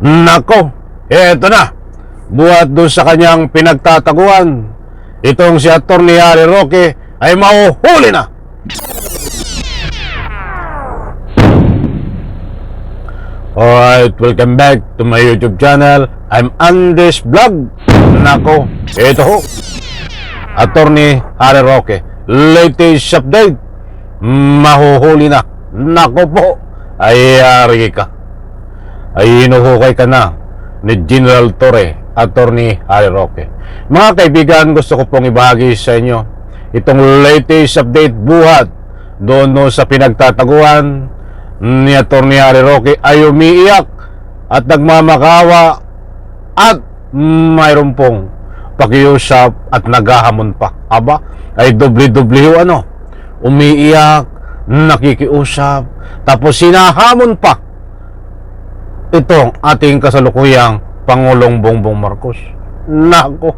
Nako, eto na. Buhat doon sa kanyang pinagtataguan, itong si Atty. Harry Roque ay mahuhuli na. Alright, welcome back to my YouTube channel. I'm Andes Vlog. Nako, eto ho. Atty. Harry Roque, latest update, mahuhuli na. Nako po, ay yari ka. Ay hinuhukay ka na ni General Torre, Atty. Harry Roque. Mga kaibigan, gusto ko pong ibahagi sa inyo itong latest update buhat doon sa pinagtataguan ni Atty. Harry Roque ay umiiyak at nagmamakawa at mayroon pong pakiusap at naghahamon pa. Aba, ay doble-doble umiiyak, nakikiusap, tapos sinahamon pa itong ating kasalukuyang Pangulong Bongbong Marcos. Nako,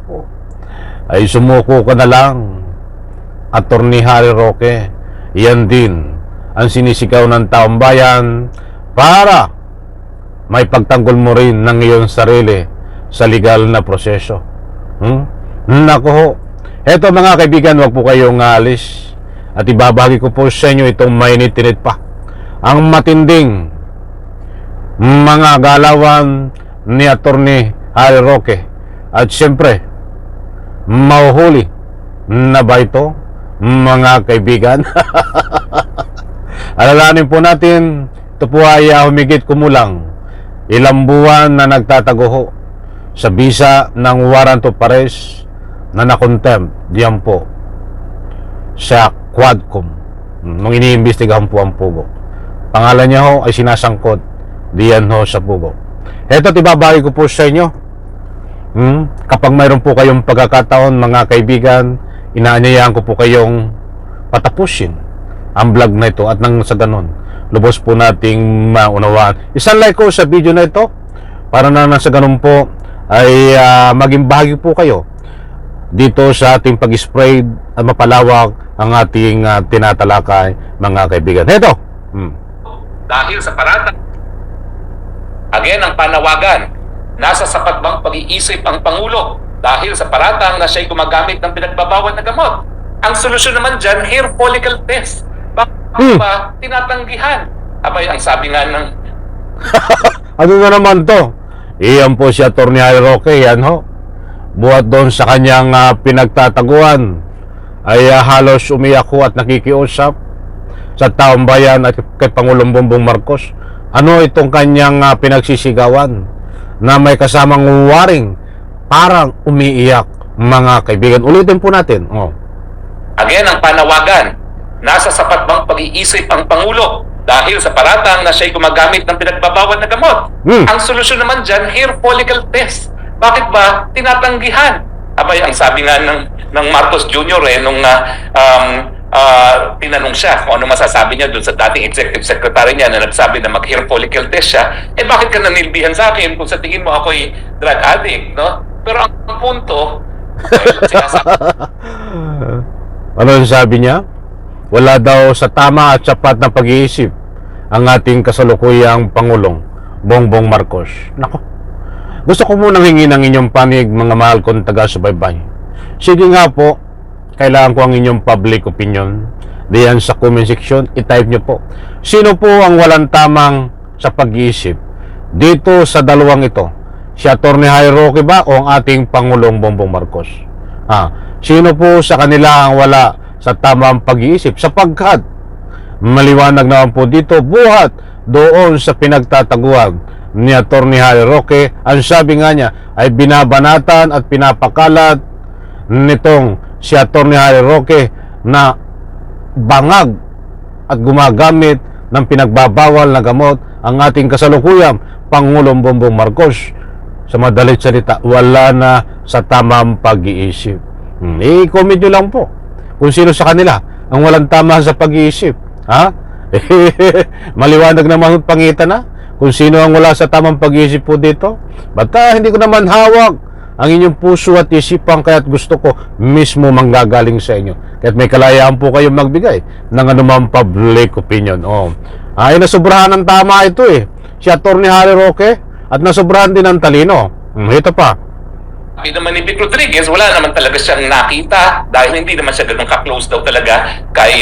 ay sumuko ka na lang, Atty. Harry Roque. Yan din ang sinisigaw ng taong bayan para may pagtanggol mo rin ng iyong sarili sa legal na proseso. Nako ho. Eto mga kaibigan, wag po kayong alis at ibabahagi ko po sa inyo itong mainit-init pa, ang matinding mga galawan ni Atty. Harry Roque. At siyempre, mahuhuli na ba ito, mga kaibigan? Alalahanin po natin, ito po ay humigit kumulang ilang buwan na nagtatago sa bisa ng warrant of arrest na nakontempt diyan po sa Quadcom nung iniimbestigahan po ang Pugo. Pangalan niya ho ay sinasangkot diyan ho sa Pugo. Eto, tibabagi ko po sa inyo, kapag mayroon po kayong pagkakataon mga kaibigan, inaanyayahan ko po kayong patapusin ang vlog na ito at nang sa ganon lubos po nating maunawaan. Isang like ko sa video na ito para na sa ganon po ay maging bahagi po kayo dito sa ating pag-spread at mapalawak ang ating tinatalakay mga kaibigan. Ito, dahil sa parata. Again, ang panawagan, nasa sapat bang pag-iisip ang Pangulo dahil sa paratang na siya'y gumagamit ng pinagbabawal na gamot? Ang solusyon naman dyan, hair follicle test. Bakit ba tinatanggihan? Abay, ang sabi nga ng... ano na naman to? Iyan po si Atty. Harry Roque, yan ho. Buhat doon sa kanyang pinagtataguan ay halos umiyak ho at nakikiusap sa taong bayan at kay Pangulong Bongbong Marcos. Ano itong kanyang pinagsisigawan na may kasamang waring parang umiiyak, mga kaibigan. Ulitin po natin. Again, ang panawagan, nasa sapat bang pag-iisip ang Pangulo dahil sa paratang na siya'y gumagamit ng pinagbabawal na gamot? Ang solusyon naman dyan, hair follicle test. Bakit ba tinatanggihan? Abay, ang sabi nga ng Marcos Jr. nung tinanong siya kung ano masasabi niya dun sa dating executive secretary niya na nagsabi na mag-hair follicle test siya, bakit ka nanilbihan sa akin kung sa tingin mo ako'y drug addict, no? Pero ang punto, ano sabi niya? Wala daw sa tama at sapat na pag-iisip ang ating kasalukuyang Pangulong Bongbong Marcos. Nako, gusto ko munang hingi ng inyong panig, mga mahal kong taga-subaybay. Sige nga po, kailangan ko ang inyong public opinion diyan sa comment section. I-type nyo po, sino po ang walang tamang sa pag-iisip dito sa dalawang ito? Si Atty. Harry Roque ba o ang ating Pangulong Bongbong Marcos? Sino po sa kanila ang wala sa tamang pag-iisip? Sapagkat maliwanag naman po dito, buhat doon sa pinagtataguan ni Atty. Harry Roque, ang sabi nga niya ay binabanatan at pinapakalat nitong si Atty. Harry Roque na bangag at gumagamit ng pinagbabawal na gamot ang ating kasalukuyang Pangulong Bongbong Marcos. Sa madalit salita, wala na sa tamang pag-iisip. I-comment nyo lang po kung sino sa kanila ang walang tama sa pag-iisip. Maliwanag naman pangitan na kung sino ang wala sa tamang pag-iisip po dito. Bata, hindi ko naman hawak ang inyong puso at isipan, kaya't gusto ko mismo manggagaling sa inyo. Kaya't may kalayaan po kayong magbigay ng anumang public opinion. Ay, nasubrahan ng tama ito Si Atty. Harry Roque at nasobrahan din ng talino. Ito pa. Sabi naman ni Vic Rodriguez, wala naman talaga siyang nakita dahil hindi naman siya ganun ka-close daw talaga kay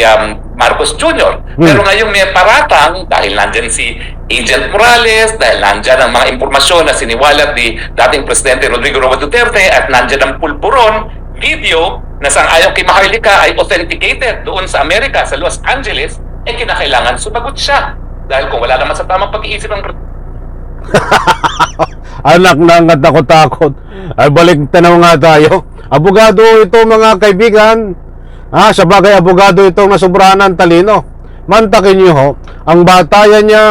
Marcos Jr. Pero ngayong may paratang, dahil nandyan si Agent Morales, dahil nandyan ang mga impormasyon na siniwalat ni dating Presidente Rodrigo Roa Duterte at nandyan ang pulburon video na sang-ayon kay Maharlika ay authenticated doon sa Amerika, sa Los Angeles, kinakailangan sumagot siya. Dahil kung wala naman sa tamang pag-iisip ng Anak ng katakot-takot. Ay balik tanaw nga tayo. Abogado ito mga kaibigan. Sa bagay abogado itong nasobrahan ng talino. Mantakin niyo ho, ang batayan niya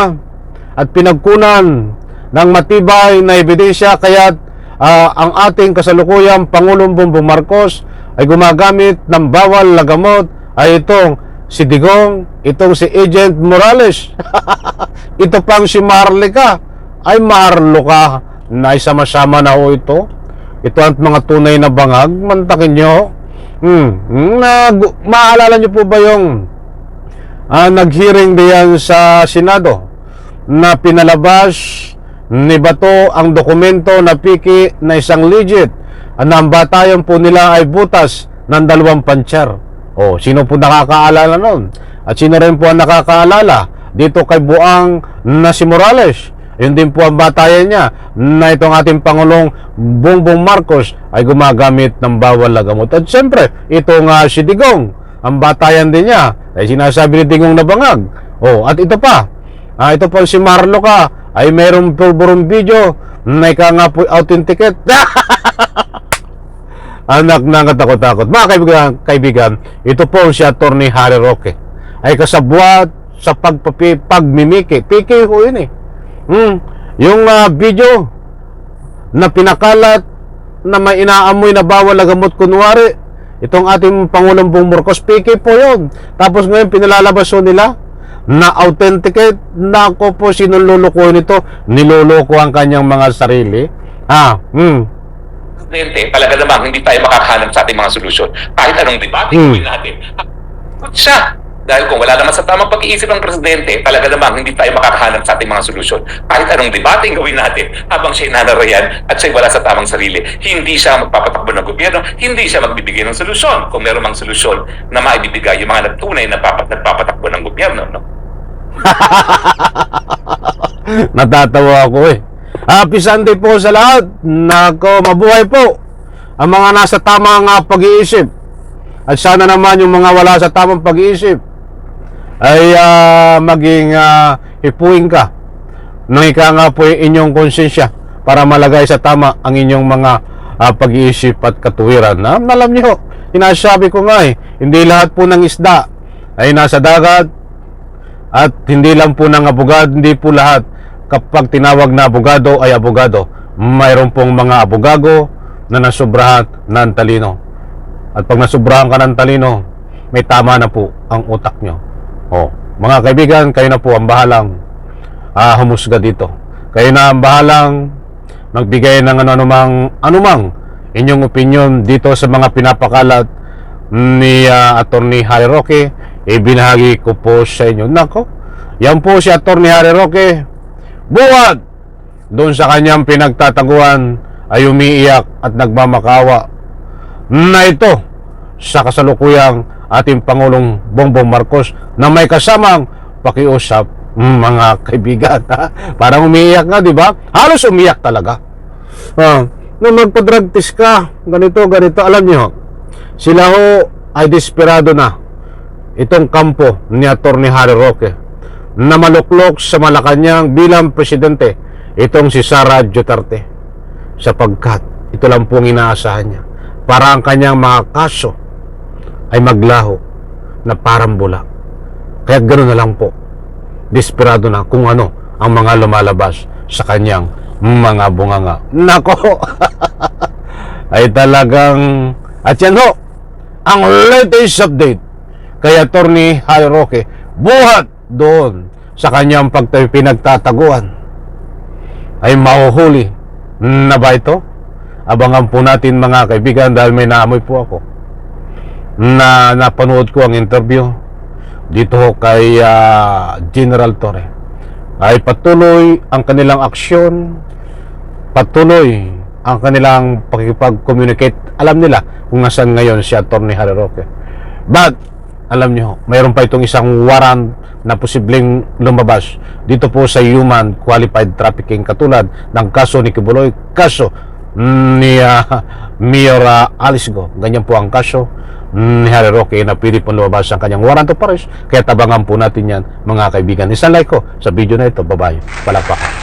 at pinagkunan ng matibay na ebidensya kaya't ang ating kasalukuyang Pangulong Bongbong Marcos ay gumagamit ng bawal na gamot ay itong si Digong, itong si Agent Morales. Ito pang si Maharlika. Ay Marlo ka na isama-sama na ho ito. Ito ang mga tunay na bangag. Mantakin nyo. Maalala nyo po ba yung nag-hearing diyan sa Senado na pinalabas ni Bato ang dokumento na piki na isang legit na ang batayan po nila ay butas ng 2 pantsar. Sino po nakakaalala nun? At sino rin po ang nakakaalala dito kay Buang na si Morales? Yun din po ang batayan niya na itong ating Pangulong Bongbong Marcos ay gumagamit ng bawal na gamot. At siyempre, itong si Digong, ang batayan din niya ay sinasabi ni Digong na bangag. At ito pa, ito po si Marloca ay mayroong pulburong video na ika nga po authenticate. Anak na katakot-takot. Mga kaibigan, ito po si Attorney Harry Roque ay kasabwat sa pagmimiki. PK ho yun yung video na pinakalat na may inaamoy na bawal na gamot kunwari itong ating Pangulong Bongbong Marcos, PK po yun. Tapos ngayon pinalalabas ho nila na authenticate. Nako po, sinululuko nito, niloloko ang kanyang mga sarili. Talaga namang hindi tayo makakahanap sa ating mga solusyon. Kahit anong debate gawin natin. Siya. Dahil kung wala naman sa tamang pag-iisip ng Presidente, talaga namang hindi tayo makakahanap sa ating mga solusyon. Kahit anong debate gawin natin habang siya'y nanarayan at siya'y wala sa tamang sarili, hindi siya magpapatakbo ng gobyerno, hindi siya magbibigay ng solusyon. Kung meron mang solusyon na maibibigay yung mga nagtunay na nagpapatakbo ng gobyerno. No? Natatawa ako Happy Sunday po sa lahat. Nako, mabuhay po ang mga nasa tamang pag-iisip. At sana naman yung mga wala sa tamang pag-iisip ay maging hipuin ka nang ika nga po yung inyong konsensya para malagay sa tama ang inyong mga pag-iisip at katuwiran. Alam niyo, sinasabi ko nga hindi lahat po ng isda ay nasa dagat at hindi lang po ng abogado, hindi po lahat kapag tinawag na abogado ay abogado. Mayroon pong mga abogado na nasobrahan ng talino. At pag nasobrahan ka ng talino, may tama na po ang utak nyo. Mga kaibigan, kayo na po ang bahalang humusga dito. Kayo na ang bahalang magbigay ng anumang inyong opinion dito sa mga pinapakalat ni Attorney Harry Roque. Ibinahagi ko po sa inyo. Nako, yan po si Attorney Harry Roque. Buhat doon sa kanyang pinagtataguan ay umiiyak at nagmamakawa na ito sa kasalukuyang ating Pangulong Bongbong Marcos na may kasamang pakiusap. Mga kaibigan, parang umiiyak nga, di ba? Halos umiiyak talaga. Na magpa-drug test ka, ganito, alam niyo, sila ho ay desperado na itong kampo ni Attorney Harry Roque na maluklok sa Malacanang bilang presidente itong si Sara Duterte, sapagkat ito lang pong inaasahan niya para ang kanyang mga kaso ay maglaho na parang bula. Kaya ganoon na lang po, desperado na kung ano ang mga lumalabas sa kanyang mga bunganga. Nako, ay talagang, at yan ho ang latest update kay Attorney Harry Roque, buhat doon sa kanyang pinagtataguan. Ay mahuhuli na ba ito? Abangan po natin mga kaibigan, dahil may naamoy po ako na napanood ko ang interview dito kay General Torre. Ay patuloy ang kanilang aksyon patuloy ang kanilang pakikipag-communicate. Alam nila kung nasaan ngayon si Atty. Harry Roque. But, alam nyo, mayroon pa itong isang warrant na posibleng lumabas dito po sa human qualified trafficking katulad ng kaso ni Kibuloy, kaso ni Mayor Alice Go. Ganyan po ang kaso ni Harry Roque na pwede po lumabas ang kanyang warrant of arrest. Kaya tabangan po natin yan, mga kaibigan. Isang like ko sa video na ito. Bye-bye. Palakpakan.